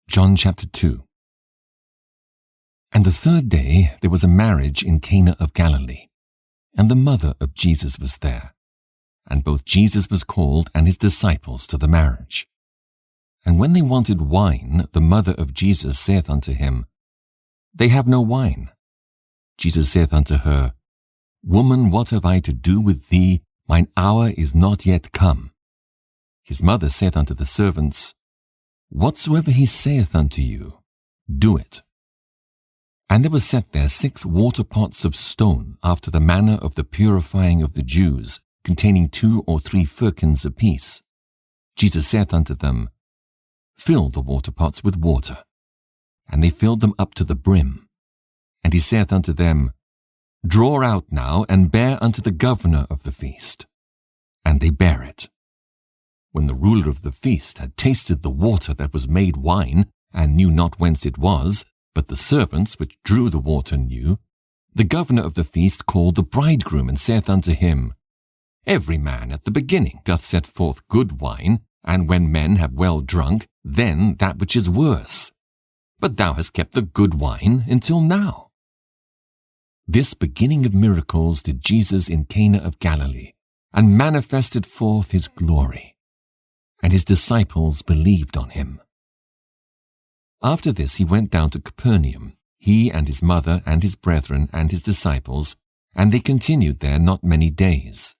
John chapter 2. And the third day there was a marriage in Cana of Galilee, and the mother of Jesus was there. And both Jesus was called and his disciples to the marriage. And when they wanted wine, the mother of Jesus saith unto him, They have no wine. Jesus saith unto her, Woman, what have I to do with thee? Mine hour is not yet come. His mother saith unto the servants, Whatsoever he saith unto you, do it. And there were set there 6 waterpots of stone after the manner of the purifying of the Jews, containing 2 or 3 firkins apiece. Jesus saith unto them, Fill the waterpots with water. And they filled them up to the brim. And he saith unto them, Draw out now, and bear unto the governor of the feast. And they bare it. When the ruler of the feast had tasted the water that was made wine, and knew not whence it was, but the servants which drew the water knew, the governor of the feast called the bridegroom, and saith unto him, Every man at the beginning doth set forth good wine, and when men have well drunk, then that which is worse. But thou hast kept the good wine until now. This beginning of miracles did Jesus in Cana of Galilee, and manifested forth his glory. And his disciples believed on him. After this he went down to Capernaum, he and his mother and his brethren and his disciples, and they continued there not many days.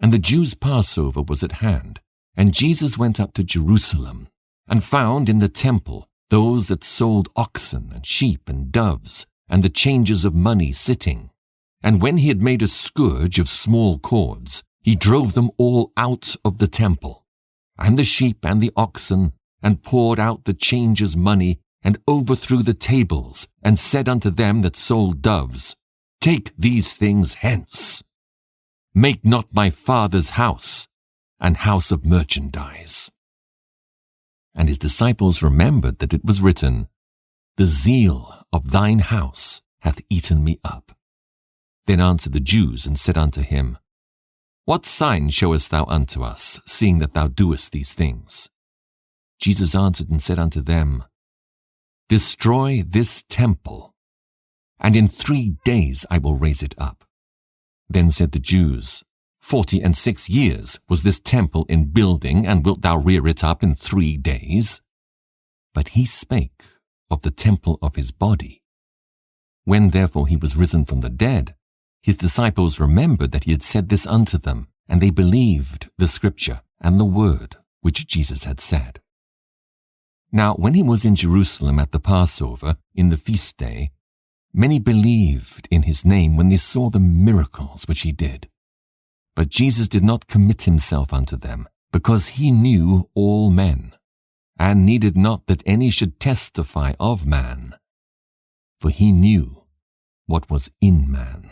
And the Jews' Passover was at hand, and Jesus went up to Jerusalem, and found in the temple those that sold oxen and sheep and doves, and the changers of money sitting. And when he had made a scourge of small cords, he drove them all out of the temple, and the sheep and the oxen, and poured out the changers' money, and overthrew the tables, and said unto them that sold doves, Take these things hence. Make not my Father's house an house of merchandise. And his disciples remembered that it was written, The zeal of thine house hath eaten me up. Then answered the Jews, and said unto him, What sign showest thou unto us, seeing that thou doest these things? Jesus answered and said unto them, Destroy this temple, and in 3 days I will raise it up. Then said the Jews, 46 years was this temple in building, and wilt thou rear it up in 3 days? But he spake of the temple of his body. When therefore he was risen from the dead, his disciples remembered that he had said this unto them, and they believed the scripture and the word which Jesus had said. Now when he was in Jerusalem at the Passover, in the feast day, many believed in his name when they saw the miracles which he did. But Jesus did not commit himself unto them, because he knew all men, and needed not that any should testify of man, for he knew what was in man.